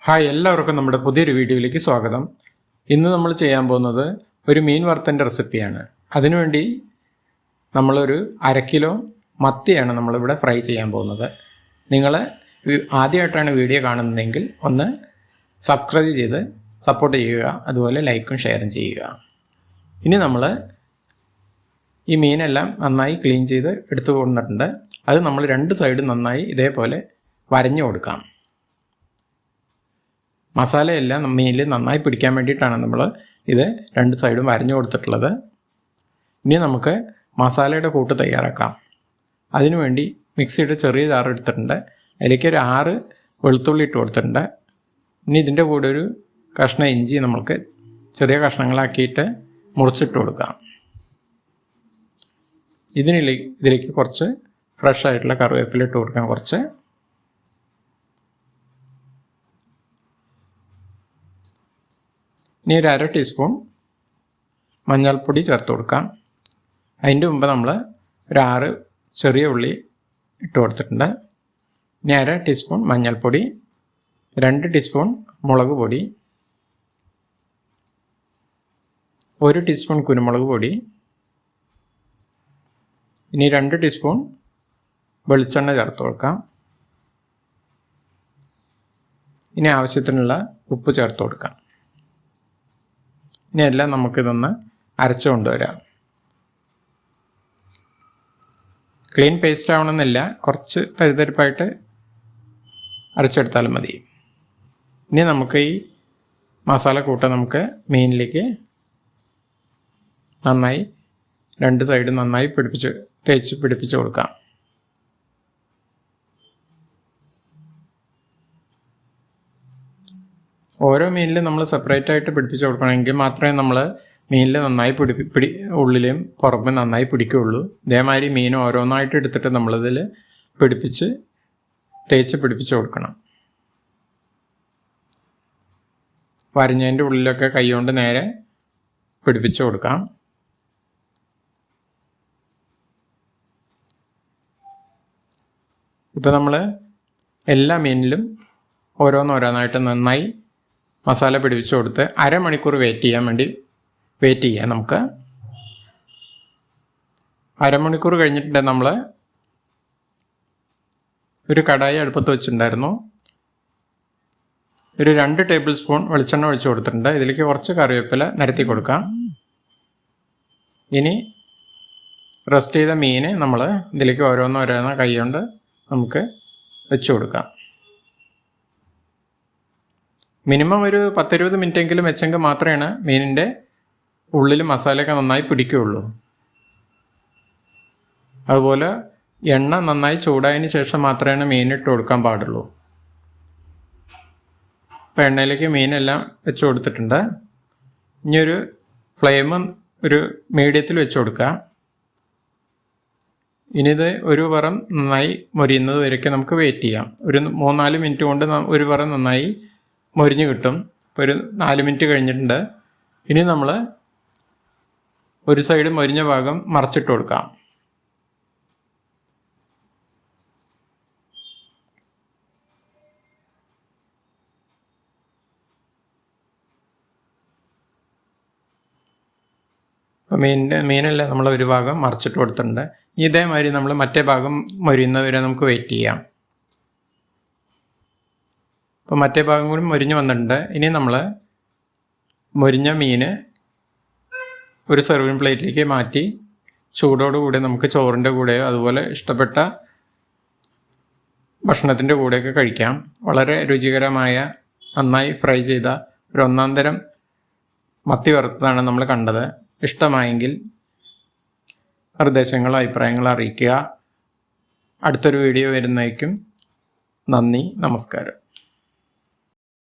Hi, എല്ലാവർക്കും നമ്മുടെ പുതിയൊരു വീഡിയോയിലേക്ക് സ്വാഗതം. ഇന്ന് നമ്മൾ ചെയ്യാൻ പോകുന്നത് ഒരു മീൻ വറുത്തൻ്റെ റെസിപ്പിയാണ്. അതിനുവേണ്ടി നമ്മളൊരു 1/2 കിലോ മത്തിയാണ് നമ്മളിവിടെ ഫ്രൈ ചെയ്യാൻ പോകുന്നത്. നിങ്ങൾ ആദ്യമായിട്ടാണ് വീഡിയോ കാണുന്നതെങ്കിൽ ഒന്ന് സബ്സ്ക്രൈബ് ചെയ്ത് സപ്പോർട്ട് ചെയ്യുക, അതുപോലെ ലൈക്കും ഷെയറും ചെയ്യുക. ഇനി നമ്മൾ ഈ മീനെല്ലാം നന്നായി ക്ലീൻ ചെയ്ത് എടുത്തു കൊണ്ടിട്ടുണ്ട്. അത് നമ്മൾ 2 സൈഡും നന്നായി ഇതേപോലെ വരഞ്ഞു കൊടുക്കാം. മസാലയെല്ലാം മീനിൽ നന്നായി പിടിക്കാൻ വേണ്ടിയിട്ടാണ് നമ്മൾ ഇത് 2 സൈഡും വരഞ്ഞു കൊടുത്തിട്ടുള്ളത്. ഇനി നമുക്ക് മസാലയുടെ കൂട്ട് തയ്യാറാക്കാം. അതിനുവേണ്ടി മിക്സിയുടെ ചെറിയ ജാർ എടുത്തിട്ടുണ്ട്. അതിലേക്ക് ഒരു 6 വെളുത്തുള്ളി ഇട്ട് കൊടുത്തിട്ടുണ്ട്. ഇനി ഇതിൻ്റെ കൂടെ ഒരു കഷ്ണം ഇഞ്ചി നമുക്ക് ചെറിയ കഷ്ണങ്ങളാക്കിയിട്ട് മുറിച്ചിട്ട് കൊടുക്കാം. ഇതിലേക്ക് കുറച്ച് ഫ്രഷ് ആയിട്ടുള്ള കറിവേപ്പില ഇട്ട് കൊടുക്കാം. കുറച്ച് ഇനി ഒരു 1/2 ടീസ്പൂൺ മഞ്ഞൾപ്പൊടി ചേർത്ത് കൊടുക്കാം. അതിൻ്റെ മുമ്പ് നമ്മൾ ഒരു 6 ചെറിയ ഉള്ളി ഇട്ട് കൊടുത്തിട്ടുണ്ട്. ഇനി 1/2 ടീസ്പൂൺ മഞ്ഞൾപ്പൊടി, 2 ടീസ്പൂൺ മുളക് പൊടി, 1 ടീസ്പൂൺ കുരുമുളക് പൊടി, ഇനി 2 ടീസ്പൂൺ വെളിച്ചെണ്ണ ചേർത്ത് കൊടുക്കാം. ഇനി ആവശ്യത്തിനുള്ള ഉപ്പ് ചേർത്ത് കൊടുക്കാം. ഇനി എല്ലാം നമുക്കിതൊന്ന് അരച്ചു കൊണ്ടുവരാം. ക്ലീൻ പേസ്റ്റ് ആവണമെന്നില്ല, കുറച്ച് തരിതരിപ്പായിട്ട് അരച്ചെടുത്താലും മതി. ഇനി നമുക്ക് ഈ മസാല കൂട്ട നമുക്ക് മീനിലേക്ക് നന്നായി 2 സൈഡും നന്നായി തേച്ച് പിടിപ്പിച്ച് കൊടുക്കാം. ഓരോ മീനിലും നമ്മൾ സെപ്പറേറ്റ് ആയിട്ട് പിടിപ്പിച്ച് കൊടുക്കണമെങ്കിൽ മാത്രമേ നമ്മൾ മീനിൽ നന്നായി ഉള്ളിലും പുറമെ നന്നായി പിടിക്കുകയുള്ളൂ. ഇതേമാതിരി മീൻ ഓരോന്നായിട്ട് എടുത്തിട്ട് നമ്മളിതിൽ തേച്ച് പിടിപ്പിച്ച് കൊടുക്കണം. വരഞ്ഞതിൻ്റെ ഉള്ളിലൊക്കെ കൈകൊണ്ട് നേരെ പിടിപ്പിച്ച് കൊടുക്കാം. ഇപ്പോൾ നമ്മൾ എല്ലാ മീനിലും ഓരോന്നോരോന്നായിട്ട് നന്നായി മസാല പിടിപ്പിച്ച് കൊടുത്ത് 1/2 മണിക്കൂർ വെയിറ്റ് ചെയ്യാം. നമുക്ക് 1/2 മണിക്കൂർ കഴിഞ്ഞിട്ടുണ്ടെങ്കിൽ നമ്മൾ ഒരു കടായി അടുപ്പത്ത് വെച്ചിട്ടുണ്ടായിരുന്നു. ഒരു 2 ടേബിൾ സ്പൂൺ വെളിച്ചെണ്ണ ഒഴിച്ച് കൊടുത്തിട്ടുണ്ട്. ഇതിലേക്ക് കുറച്ച് കറിവേപ്പില നിരത്തി കൊടുക്കാം. ഇനി റസ്റ്റ് ചെയ്ത മീൻ നമ്മൾ ഇതിലേക്ക് ഓരോന്നോരോന്ന് കൈ കൊണ്ട് നമുക്ക് വെച്ച് കൊടുക്കാം. മിനിമം ഒരു 10-20 മിനിറ്റെങ്കിലും വെച്ചെങ്കിൽ മാത്രമേ മീനിൻ്റെ ഉള്ളിൽ മസാലയൊക്കെ നന്നായി പിടിക്കുകയുള്ളൂ. അതുപോലെ എണ്ണ നന്നായി ചൂടായതിന് ശേഷം മാത്രമേ മീനിട്ട് കൊടുക്കാൻ പാടുള്ളൂ. അപ്പോൾ എണ്ണയിലേക്ക് മീനെല്ലാം വെച്ച് കൊടുത്തിട്ടുണ്ട്. ഇനി ഒരു ഫ്ലെയിം ഒരു മീഡിയത്തിൽ വെച്ച് കൊടുക്കുക. ഇനി ഇത് ഒരു വറം നന്നായി മൊരിയുന്നത് വരെയൊക്കെ നമുക്ക് വെയിറ്റ് ചെയ്യാം. ഒരു 3-4 മിനിറ്റ് കൊണ്ട് ഒരു വറം നന്നായി മൊരിഞ്ഞ് കിട്ടും. ഇപ്പോൾ ഒരു 4 മിനിറ്റ് കഴിഞ്ഞിട്ടുണ്ട്. ഇനി നമ്മൾ ഒരു സൈഡ് മൊരിഞ്ഞ ഭാഗം മറച്ചിട്ട് കൊടുക്കാം. അപ്പോൾ മീനെല്ലാം നമ്മൾ ഒരു ഭാഗം മറച്ചിട്ട് കൊടുത്തിട്ടുണ്ട്. ഇതേമാതിരി നമ്മൾ മറ്റേ ഭാഗം മൊരിയുന്നവരെ നമുക്ക് വെയിറ്റ് ചെയ്യാം. അപ്പോൾ മറ്റേ ഭാഗം കൂടി മൊരിഞ്ഞ് വന്നിട്ടുണ്ട്. ഇനി നമ്മൾ മൊരിഞ്ഞ മീൻ ഒരു സെർവിങ് പ്ലേറ്റിലേക്ക് മാറ്റി ചൂടോടുകൂടി നമുക്ക് ചോറിൻ്റെ കൂടെയോ അതുപോലെ ഇഷ്ടപ്പെട്ട ഭക്ഷണത്തിൻ്റെ കൂടെയൊക്കെ കഴിക്കാം. വളരെ രുചികരമായ നന്നായി ഫ്രൈ ചെയ്ത ഒരു 1-ാം തരം മത്തി വറുത്തതാണ് നമ്മൾ കണ്ടത്. ഇഷ്ടമായെങ്കിൽ നിർദ്ദേശങ്ങളോ അഭിപ്രായങ്ങളോ അറിയിക്കുക. അടുത്തൊരു വീഡിയോ വരുന്നതായിരിക്കും. നന്ദി, നമസ്കാരം.